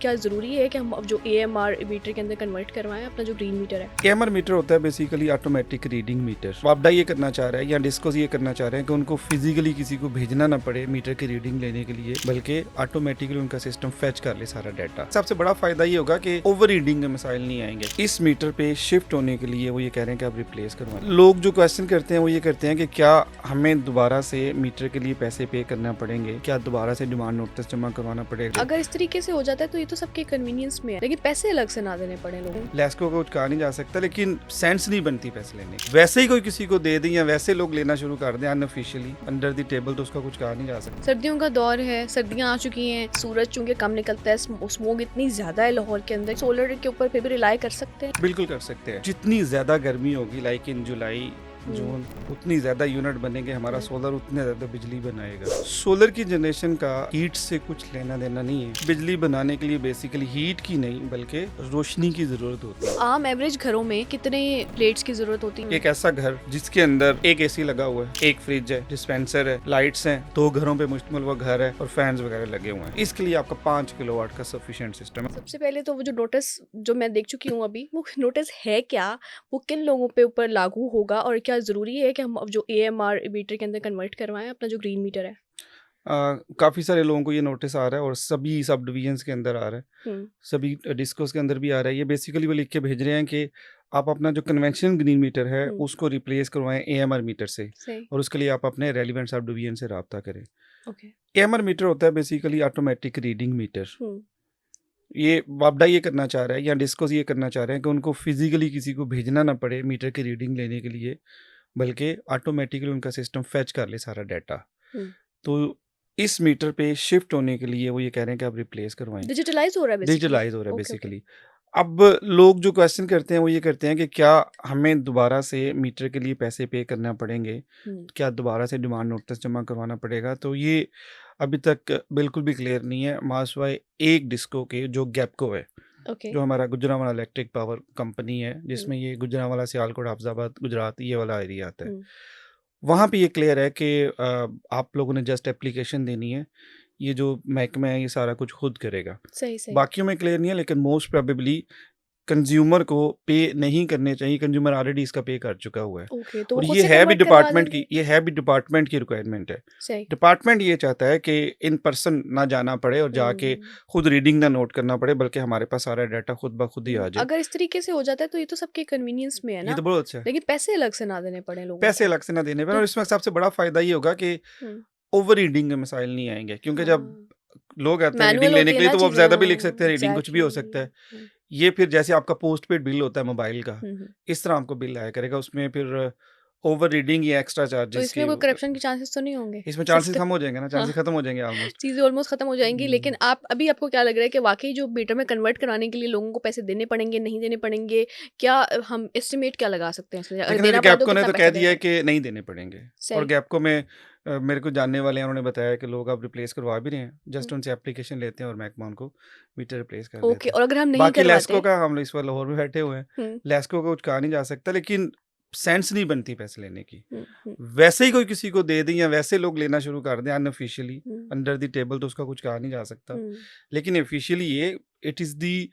क्या ज़रूरी है कि हम अब जो एएमआर मीटर के अंदर कन्वर्ट करवाएं अपना जो ग्रीन मीटर है? एएमआर मीटर होता है बेसिकली ऑटोमेटिक रीडिंग मीटर। वापडा ये करना चाह रहा है या डिस्कोस ये करना चाह रहे हैं कि उनको फिजिकली किसी को भेजना ना पड़े मीटर की रीडिंग लेने के लिए, बल्कि ऑटोमेटिकली उनका सिस्टम फेच कर ले सारा डाटा। सबसे बड़ा फायदा ये होगा कि ओवर रीडिंग के मसाइल नहीं आएंगे। इस मीटर पे शिफ्ट होने के लिए वो ये कह रहे हैं कि आप रिप्लेस करवाएं। लोग जो क्वेश्चन करते हैं वो ये करते हैं कि क्या हमें दोबारा से मीटर के लिए पैसे पे करना पड़ेंगे, क्या दोबारा से डिमांड नोटिस जमा करवाना पड़ेगा। अगर इस तरीके से हो जाता है तो ये तो सबके कन्वीनियंस में है, लेकिन पैसे अलग से ना देने पड़े लोगों को। लेस्को को कुछ कहा नहीं जा सकता, लेकिन सेंस नहीं बनती पैसे लेने की। वैसे ही कोई किसी को दे दें या वैसे लोग लेना शुरू कर दें अनऑफिशियली अंडर द टेबल, तो उसका कुछ कहा नहीं जा सकता। सर्दियों का दौर है, सर्दियां आ चुकी हैं, सूरज चूंकि कम निकलता है, स्मोक इतनी ज्यादा है लाहौर के अंदर, सोलर के ऊपर फिर भी रिलाई कर सकते हैं? बिल्कुल कर सकते हैं। जितनी ज्यादा गर्मी होगी लाइक इन जुलाई जून, उतनी ज्यादा यूनिट बनेंगे, हमारा सोलर उतने ज्यादा बिजली बनाएगा। सोलर की जनरेशन का हीट से कुछ लेना देना नहीं है। बिजली बनाने के लिए बेसिकली हीट की नहीं बल्कि रोशनी की जरूरत होती है। आम एवरेज घरों में कितने प्लेट्स की जरूरत होती है? एक ऐसा घर जिसके अंदर एक एसी लगा हुआ है, एक फ्रिज है, डिस्पेंसर है, लाइट्स हैं, 2 घरों पे मुश्तमिल वो घर है और फैंस वगैरह लगे हुए हैं। इसके लिए आपका 5 किलोवाट का सफिशिएंट सिस्टम है। सबसे पहले तो वो जो नोटिस जो मैं देख चुकी हूँ अभी, वो नोटिस है क्या, वो किन लोगों पे ऊपर लागू होगा और क्या ज़रूरी है कि हम अब जो एएमआर मीटर के अंदर कन्वर्ट करवाएं अपना जो ग्रीन मीटर है? काफ़ी सारे लोगों को ये नोटिस आ रहा है और सभी सब डिवीजन्स के अंदर आ रहा है, सभी डिस्कोस के अंदर भी आ रहा है। ये बेसिकली वो लिख के भेज रहे हैं कि आप अपना जो कन्वेंशनल ग्रीन मीटर है उसको रिप्लेस करवाएं एएमआर मीटर से, सही। और उसके लिए आप अपने रेलिवेंट सब डिवीजन से रब्ता करें। ओके। एएमआर मीटर होता है बेसिकली ऑटोमेटिक रीडिंग मीटर। ये वापडा ये करना चाह रहा है या डिस्कोस ये करना चाह रहे हैं कि उनको फिजिकली किसी को भेजना ना पड़े मीटर की रीडिंग लेने के लिए, बल्कि ऑटोमेटिकली उनका सिस्टम फेच कर ले सारा डाटा। तो इस मीटर पे शिफ्ट होने के लिए वो ये कह रहे हैं कि आप रिप्लेस करवाएं। डिजिटलाइज हो रहा है बेसिकली। डिजिटलाइज हो रहा है ओके, ओके। बेसिकली। अब लोग जो क्वेश्चन करते हैं वो ये करते हैं कि क्या हमें दोबारा से मीटर के लिए पैसे पे करना पड़ेंगे, क्या दोबारा से डिमांड नोटिस जमा करवाना पड़ेगा। तो ये अभी तक बिल्कुल भी क्लियर नहीं है, मासवाए एक डिस्को के जो गैपको है, ओके। जो हमारा गुजरांवाला इलेक्ट्रिक पावर कंपनी है, जिसमें ये गुजरांवाला, सियालकोट, हाफजाबाद, गुजरात ये वाला एरिया आता है, वहाँ पे ये क्लियर है कि आप लोगों ने जस्ट एप्लीकेशन देनी है, ये जो महकमा है ये सारा कुछ खुद करेगा। सही सही। बाकियों में क्लियर नहीं है, लेकिन मोस्ट प्रोबेबली कंज्यूमर को पे नहीं करने चाहिए। कंज्यूमर ऑलरेडी इसका पे कर चुका हुआ है। ओके, तो और वो खुद ये से है भी कन्वर्ट करवा डिपार्टमेंट देंगे? की, ये है भी डिपार्टमेंट की रिक्वायरमेंट है। सही। डिपार्टमेंट ये चाहता है कि इन पर्सन ना जाना पड़े और जाके खुद रीडिंग ना नोट करना पड़े, बल्कि हमारे पास सारा डाटा खुद ब खुद ही आ जाए। अगर इस तरीके से हो जाता है तो ये तो सबके कन्वीनियंस में है ये ना, तो बहुत अच्छा है। लेकिन पैसे अलग से ना देने पड़े लोगों पैसे को। अलग से ना देने पर, तो और इसमें सबसे बड़ा फायदा ये होगा कि हम्म, ओवर रीडिंग के मसाइल नहीं आएंगे, क्योंकि जब हाँ, लोग आते हैं रीडिंग मैनुअल लेने होती के है लिए ना तो वो अब चीजें। ज्यादा भी लिख हाँ, सकते हैं, रीडिंग कुछ भी हो सकता है। एग्जैक्टली। ये फिर जैसे आपका पोस्ट पेड बिल होता है मोबाइल का, हम्म। इस तरह आपको बिल आया करेगा, उसमें फिर ओवर रीडिंग या एक्स्ट्रा तो चार्जेस इसमें के कोई करप्शन के चांसेस तो नहीं होंगे? इसमें चांसेस सिस्टम। कम हो जाएंगे ना, हाँ, चांसेस खत्म हो जाएंगे ऑलमोस्ट। चीजें ऑलमोस्ट खत्म हो जाएंगी, लेकिन आप अभी आपको क्या लग रहा है कि वाकई जो मीटर में कन्वर्ट कराने के लिए लोगों को पैसे देने पड़ेंगे, नहीं देने पड़ेंगे? क्या हम एस्टिमेट क्या लगा सकते हैं इसमें? अगर लेकिन देना पड़ा तो गैपको ने कितना तो पैसा कह देना दिया है पड़ेगा? कि नहीं देने पड़ेंगे। और सही। गैपको में मेरे को जानने वाले हैं, उन्होंने बताया कि लोग अब रिप्लेस करवा भी रहे हैं, जस्ट हम्म, उनसे एप्लीकेशन लेते हैं और महकमा उनको मीटर रिप्लेस कर ओके। देता है। और अगर हम नहीं बाकी लेस्को करवाते? का, हम इस बार लाहौर में बैठे हुए हैं, हम्म, लेस्को का कुछ कहा नहीं जा सकता, लेकिन सेंस नहीं बनती पैसे लेने की। हम्म, हम्म, वैसे ही कोई किसी को दे दें या वैसे लोग लेना शुरू कर दें unofficially hmm, under the table, तो उसका कुछ कहा नहीं जा सकता। हम्म, लेकिन ऑफिशियली ये it is the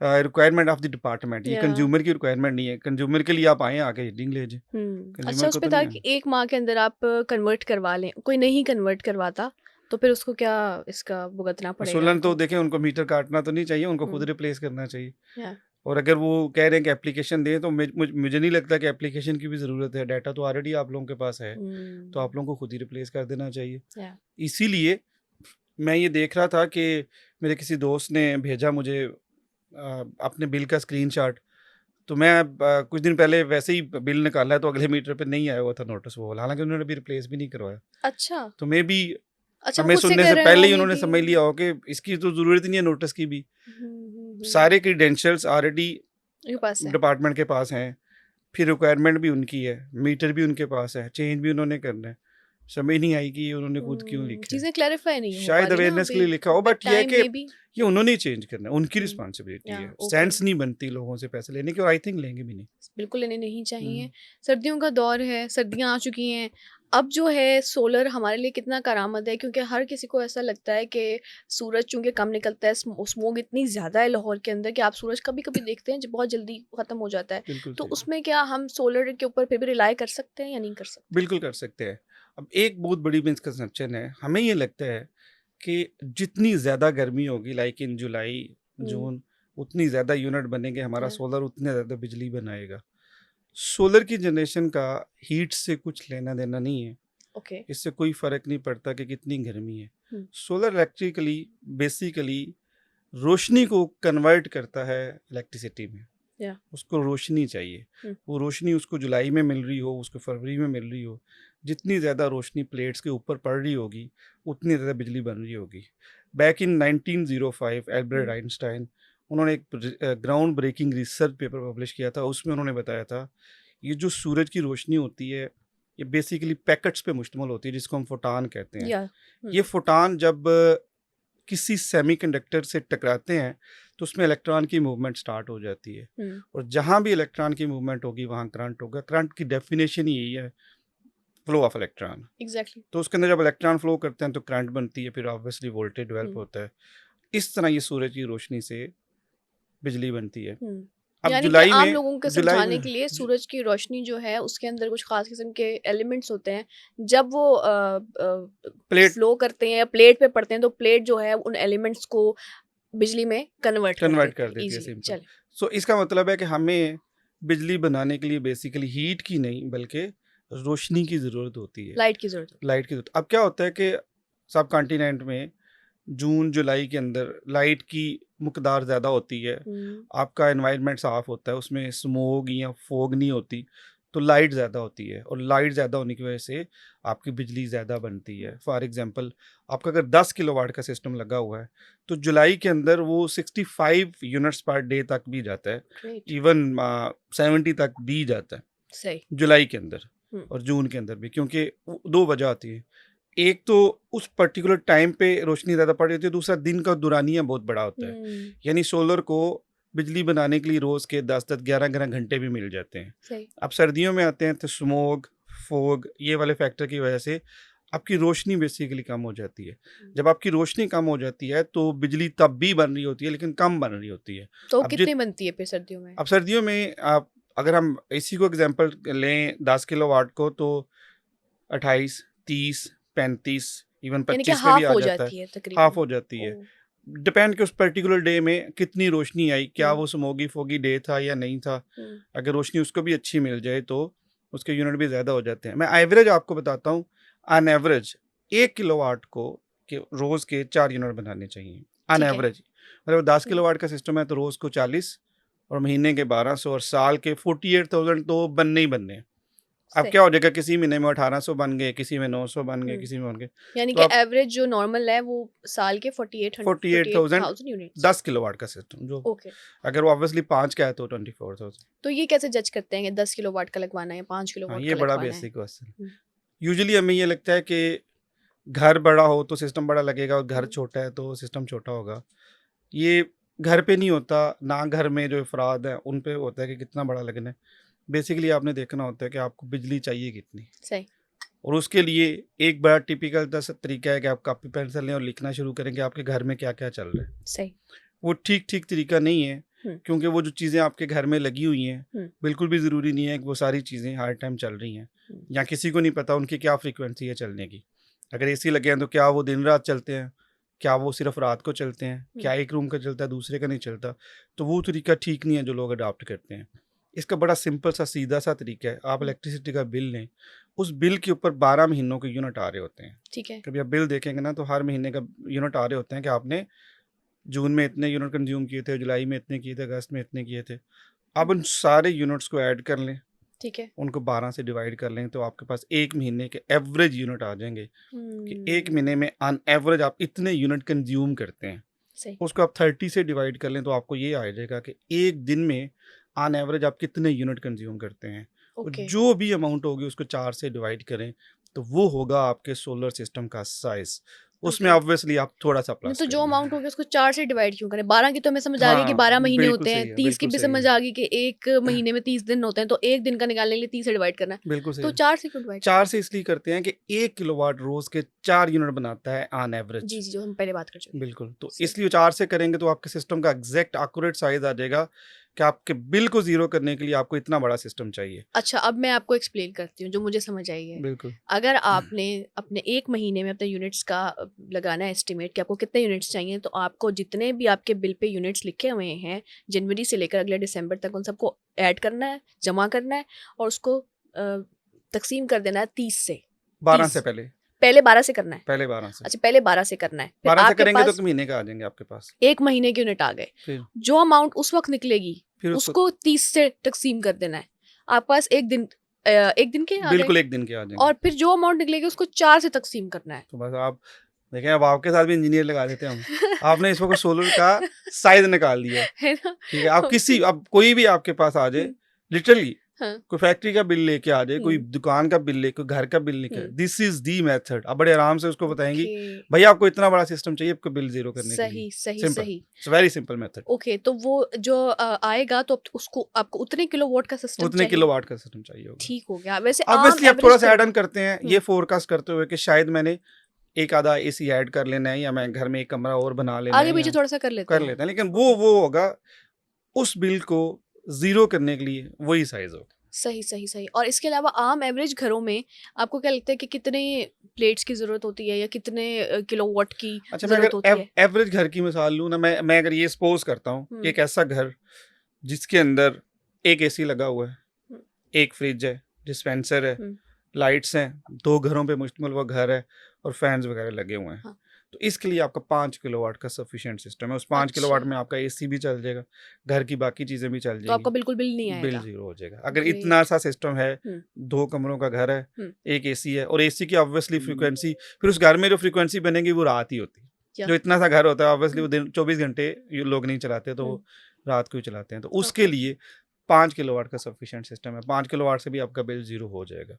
requirement of the department. ये या कंज्यूमर की रिक्वायरमेंट नहीं है। कंज्यूमर के लिए आप आए आके रीडिंग ले जाए, अच्छा, कंज्यूमर उस को पे तो था नहीं कि है। 1 माह के अंदर आप कन्वर्ट करवा लें, कोई नहीं कन्वर्ट करवाता तो फिर उसको क्या इसका भुगतना पड़ेगा वसूलन तो उनको? देखें, उनको मीटर काटना तो नहीं चाहिए, उनको खुद हुँ, रिप्लेस करना चाहिए। या और अगर वो कह रहे हैं कि एप्लीकेशन दें, तो मुझे नहीं लगता कि एप्लीकेशन की भी ज़रूरत है। डाटा तो ऑलरेडी आप लोगों के पास है, तो आप लोगों को खुद ही रिप्लेस कर देना चाहिए। या इसीलिए मैं ये देख रहा था कि मेरे किसी दोस्त ने भेजा मुझे अपने बिल का स्क्रीनशॉट। तो मैं कुछ दिन पहले वैसे ही बिल निकाला है, तो अगले मीटर पे नहीं आया हुआ था नोटिस वो वाला, हालांकि उन्होंने अभी रिप्लेस भी नहीं करवाया। अच्छा, तो मे बी अच्छा वो हमें खुद से सुनने कर से रहे पहले हों ही मे उन्होंने बी। समझ लिया हो कि इसकी तो ज़रूरत ही नहीं है नोटिस की भी। सारे क्रीडेंशियल्स ऑलरेडी उनके पास है। डिपार्टमेंट के पास हैं, फिर रिक्वायरमेंट भी उनकी है, मीटर भी उनके पास है, चेंज भी उन्होंने करना है। समझ नहीं आई कि ये उन्होंने खुद क्यों लिखा है। चीज़ें क्लैरिफाई नहीं हो पा शायद रही ना अवेयरनेस के अभी, लिए लिखा हो, विद बट ये है टाइम कि मे बी। ये उन्होंने ही चेंज करना है, उनकी हुँ, रिस्पॉन्सिबिलिटी या है। ओके। सेंस नहीं बनती लोगों से पैसे लेने की, और आई थिंक लेंगे भी नहीं। बिल्कुल लेने नहीं चाहिए। हुँ। सर्दियों का दौर है, सर्दियाँ आ चुकी हैं। अब जो है सोलर हमारे लिए कितना करामत है, क्योंकि हर किसी को ऐसा लगता है कि सूरज चूंकि कम निकलता है, स्मोग इतनी ज़्यादा है लाहौर के अंदर कि आप सूरज कभी कभी देखते हैं जो बहुत जल्दी ख़त्म हो जाता है। बिल्कुल तो सही। उसमें क्या हम सोलर के ऊपर फिर भी रिलाई कर सकते हैं या नहीं कर सकते? बिल्कुल कर सकते हैं। अब एक बहुत बड़ी मिसकंसेप्शन है, हमें ये लगता है कि जितनी ज़्यादा गर्मी होगी लाइक इन जुलाई, हम्म। जून, उतनी ज़्यादा यूनिट बनेंगे, हमारा या। सोलर उतने ज़्यादा बिजली बनाएगा। सोलर की जनरेशन का हीट से कुछ लेना-देना नहीं है। ओके। इससे कोई फ़र्क नहीं पड़ता कि कितनी गर्मी है। हम्म। सोलर इलेक्ट्रिकली बेसिकली रोशनी को कन्वर्ट करता है इलेक्ट्रिसिटी में। या। उसको रोशनी चाहिए। हम्म। वो रोशनी उसको जुलाई में मिल रही हो, उसको फरवरी में मिल रही हो, जितनी ज़्यादा रोशनी प्लेट्स के ऊपर पड़ रही होगी, उतनी ज़्यादा बिजली बन रही होगी। Back in 1905 Albert hmm. Einstein, उन्होंने एक ground breaking research paper publish किया था। उसमें उन्होंने बताया था, ये जो सूरज की रोशनी होती है, ये बेसिकली पैकेट्स पे मुश्तमिल होती है, जिसको हम फोटान कहते हैं। या। ये फोटान जब किसी सेमीकंडक्टर से टकराते हैं, तो उसमें इलेक्ट्रॉन की मूवमेंट स्टार्ट हो जाती है। हम्म। और जहाँ भी इलेक्ट्रॉन की मूवमेंट होगी, वहाँ करंट होगा। करंट की डेफिनेशन ही यही है, फ्लो ऑफ इलेक्ट्रॉन। एग्जैक्टली। तो उसके अंदर जब इलेक्ट्रॉन फ्लो करते हैं तो करंट बनती है, फिर ऑब्वियसली वोल्टेज डेवलप हम्म। होता है। इस तरह ये सूरज की रोशनी से बिजली बनती है। हम्म। अब यानी कि जुलाई आम में लोगों को जुलाई समझाने में के लिए जु- सूरज की रोशनी जो है उसके अंदर कुछ खास किस्म के एलिमेंट्स होते हैं। जब वो प्लेट फ्लो करते हैं या प्लेट पे पड़ते हैं तो प्लेट जो है उन एलिमेंट्स को बिजली में कन्वर्ट कर कन्वर्ट देती कर है देती है, इजीली। सिंपल। चले। सो इसका मतलब है कि हमें बिजली बनाने के लिए बेसिकली हीट की नहीं, बल्कि रोशनी की ज़रूरत होती है। लाइट की जरूरत होती लाइट की ज़रूरत। अब क्या होता है कि सब कॉन्टिनेंट में जून जुलाई के अंदर लाइट की मकदार ज़्यादा होती है। है। आपका एनवायरनमेंट साफ़ होता है, उसमें स्मोग या फोग नहीं होती, तो लाइट ज़्यादा होती है। और लाइट ज़्यादा होने की वजह से आपकी बिजली ज़्यादा बनती है। फॉर एग्जांपल, आपका अगर 10 किलोवाट का सिस्टम लगा हुआ है, तो जुलाई के अंदर वो 65 यूनिट्स पर डे तक भी जाता है। ग्रेट। इवन 70 तक भी जाता है सही। जुलाई के अंदर। हम्म। और जून के अंदर भी, क्योंकि दो वजह आती है। एक तो उस पर्टिकुलर टाइम पे रोशनी ज़्यादा पड़ रही होती है, दूसरा दिन का दुरानिया बहुत बड़ा होता है। हम्म। यानी सोलर को बिजली बनाने के लिए रोज़ के 10-10 11-11 घंटे भी मिल जाते हैं। सही। अब सर्दियों में आते हैं तो स्मोग, फोग, ये वाले फैक्टर की वजह से आपकी रोशनी बेसिकली कम हो जाती है। जब आपकी रोशनी कम हो जाती है तो बिजली तब भी बन रही होती है, लेकिन कम बन रही होती है। तो अब कितनी बनती है फिर सर्दियों में? अब सर्दियों में आप, अगर हम इसी को एग्जांपल लें 10 किलोवाट को, तो 28, 30, 35, इवन यानी कि 25 पे भी हाफ आ हो जाता है। जाती है हाफ तकरीबन। हो जाती है। ओह। डिपेंड कि उस पर्टिकुलर डे में कितनी रोशनी आई, क्या हम्म। वो स्मोगी फोगी डे था या नहीं था। हम्म। अगर रोशनी उसको भी अच्छी मिल जाए तो उसके यूनिट भी ज़्यादा हो जाते हैं। मैं एवरेज आपको बताता हूँ। ऑन एवरेज 1 किलोवाट को के रोज़ के 4 यूनिट बनाने चाहिए, ऑन ठीक है। एवरेज। मतलब 10 हम्म। किलोवाट का सिस्टम है तो रोज़ को 40, और महीने के 1200, और साल के 48,000 तो बनने ही बनने हैं। अब सही। क्या हो जाएगा, किसी महीने में 1800 बन गए, किसी में 900 बन गए, हम्म। किसी में बन गए। यानी तो कि आप एवरेज जो नॉर्मल है वो साल के 48,000 48,000 यूनिट्स। 10 किलोवाट का सिस्टम, जो ओके। अगर वो ऑब्वियसली 5 का है तो 24,000। तो ये कैसे जज करते हैं कि 10 किलोवाट का लगवाना है या 5 हाँ, किलोवाट ये का बड़ा लगवाना है? Basic question. हम्म। यूजुअली हमें ये लगता है कि घर बड़ा हो तो सिस्टम बड़ा लगेगा, और घर हम्म। छोटा है तो सिस्टम छोटा होगा। ये घर पे नहीं होता ना, घर में जो अफराद हैं उन पे होता है कि कितना बड़ा लगना है। बेसिकली आपने देखना होता है कि आपको बिजली चाहिए कितनी, सही। और उसके लिए एक बड़ा टिपिकल तरीका है कि आप कॉपी पेंसिल लें और लिखना शुरू करें कि आपके घर में क्या क्या चल रहा है। सही। वो ठीक ठीक तरीका नहीं है, हम्म। क्योंकि वो जो चीज़ें आपके घर में लगी हुई हैं, हम्म। बिल्कुल भी ज़रूरी नहीं है कि वो सारी चीज़ें हर टाइम चल रही हैं, हम्म। या किसी को नहीं पता उनकी क्या फ्रीक्वेंसी है चलने की। अगर एसी लगे हैं तो क्या वो दिन रात चलते हैं, क्या वो सिर्फ रात को चलते हैं, क्या एक रूम का चलता है दूसरे का नहीं चलता। तो वो तरीका ठीक नहीं है जो लोग अडॉप्ट करते हैं। इसका बड़ा सिंपल सा सीधा सा तरीका है, आप हम्म। इलेक्ट्रिसिटी का बिल लें, उस बिल के ऊपर 12 महीनों के यूनिट आ रहे होते हैं। ठीक है। कभी आप बिल देखेंगे ना तो हर महीने का यूनिट आ रहे होते हैं कि आपने जून में इतने यूनिट कंज्यूम किए थे, जुलाई में इतने किए थे, अगस्त में इतने किए थे। अब उन सारे यूनिट्स को ऐड कर लें, ठीक है। उनको 12 से डिवाइड कर लें, तो आपके पास एक महीने के एवरेज यूनिट आ जाएंगे कि एक महीने में ऑन एवरेज आप इतने यूनिट कंज्यूम करते हैं। सही। उसको आप 30 से डिवाइड कर लें तो आपको ये आ जाएगा कि एक दिन में ऑन एवरेज आप कितने यूनिट कंज्यूम करते हैं। और ओके। जो भी अमाउंट होगी उसको 4 से डिवाइड करें, तो वो होगा आपके सोलर सिस्टम का साइज़। उसमें ओके। ऑब्वियसली आप थोड़ा सा नहीं प्लस तो जो करिए। अमाउंट हो गया उसको 4 से डिवाइड क्यों करें? 12 की तो हमें समझ आ गई कि हाँ, 12 महीने बिल्कुल होते हैं, सही है, 30 की बिल्कुल भी सही समझ है। आ गई कि 1 महीने में 30 दिन होते हैं, तो 1 दिन का निकालने के लिए 30 से डिवाइड करना है। बिल्कुल सही तो है। 4 से क्यों डिवाइड 4 करते से इसलिए करते हैं कि 1 किलोवाट रोज़ के 4 यूनिट बनाता है ऑन हैं? जी, एवरेज। जी, जो हम पहले बात कर चुके हैं। बिल्कुल, तो सही। इसलिए 4 से करेंगे तो आपके सिस्टम का एग्ज़ैक्ट एक्यूरेट साइज़ आ जाएगा कि आपके बिल को ज़ीरो करने के लिए आपको इतना बड़ा सिस्टम चाहिए। अच्छा, अब मैं आपको एक्सप्लेन करती हूँ, जो मुझे समझ आई है। बिल्कुल। अगर आपने अपने 1 महीने में अपने यूनिट्स का लगाना है एस्टिमेट कि आपको कितने यूनिट्स चाहिए, तो आपको जितने भी आपके बिल पे यूनिट्स लिखे हुए हैं, जनवरी से लेकर अगले दिसंबर तक, उन सबको ऐड करना है, जमा करना है और उसको तक़सीम कर देना है 30 से। 12 से 30 पहले, पहले 12 से करना है। पहले 12 से। अच्छा, पहले 12 से करना है, फिर 12 से आपके करेंगे तो पास महीने का आ जाएँगे आपके पास। 1 महीने के यूनिट आ गए। फिर जो अमाउंट उस वक़्त निकलेगी, फिर उसको उसको 30 से तक़सीम कर देना है। आपके पास 1 दिन 1 दिन के आ गए बिल्कुल 1 दिन के आ जाएँगे। और फिर जो अमाउंट निकलेगी उसको 4 से तक़सीम करना है। तो बस आप देखें, अब आपके साथ भी इंजीनियर लगा देते हैं हम। आपने इस वक़्त सोलर का साइज़ निकाल दिया है, है ना? ठीक है? आप ओके। किसी अब कोई भी आपके पास आ जाए, हुँ, लिटरली हाँ, कोई फैक्ट्री का बिल लेके आ जाए, कोई हुँ, दुकान का बिल ले, कोई घर का बिल लेके, हुँ, दिस इज़ द मेथड। आप बड़े आराम से उसको बताएँगी, ओके। भैया आपको इतना बड़ा सिस्टम चाहिए आपको बिल ज़ीरो करने के लिए। सही, सही, सिंपल, सही। It's very simple method. Okay, तो वो जो आएगा तो उसको आपको उतने किलोवाट का सिस्टम उतने चाहिए। किलोवाट का सिस्टम चाहिए होगा। ठीक हो गया। वैसे आम ऑब्वियसली आप एवरेज थोड़ा-सा ऐड घरों ऑन करते हैं, ये हुँ, फ़ोरकास्ट करते हुए कि शायद मैंने एक आधा एसी ऐड कर लेना है या मैं घर में एक कमरा और बना लेना है आगे-पीछे या थोड़ा-सा कर लेते कर हैं। लेते हैं, लेकिन ओके, वो होगा उस बिल को ज़ीरो करने के लिए वही साइज़ होगा। सही, सही, सही। और इसके अलावा आम एवरेज घरों में आपको क्या लगता है कि कितने प्लेट्स की ज़रूरत होती है या कितने किलोवाट की अच्छा, मैं ज़रूरत अगर होती है? एवरेज घर की मिसाल लूँ ना, मैं अगर ये सपोज़ करता हूँ कि हुँ, एक ऐसा घर जिसके अंदर 1 एसी लगा हुआ है, हुँ, 1 फ्रिज है, डिस्पेंसर है, हुँ, लाइट्स हैं, 2 घरों पे मुश्तमिल वो घर है और फैन्स वगैरह लगे हुए हैं। हाँ। तो इसके लिए आपका 5 किलोवाट का सफिशिएंट सिस्टम है। उस 5 अच्छा, किलोवाट में आपका एसी भी चल जाएगा, घर की बाकी चीज़ें भी चल तो आपका जाएँगी, बिल्कुल बिल नहीं बिल आएगा। ज़ीरो हो जाएगा। अगर इतना ग्रेट। सा सिस्टम है, हुँ, 2 कमरों का घर है, हुँ, 1 एसी है और एसी की ऑब्वियसली फ्रीक्वेंसी, फिर उस घर में जो फ्रीक्वेंसी बनेगी वो रात ही होती है। या जो इतना सा घर होता है ऑब्वियसली हुँ, वो दिन 24 घंटे ये लोग नहीं चलाते, तो हुँ, वो रात को ही चलाते हैं। तो उसके ओके। लिए 5 किलोवाट का सफिशिएंट सिस्टम है। 5 किलोवाट से भी आपका बिल ज़ीरो हो जाएगा।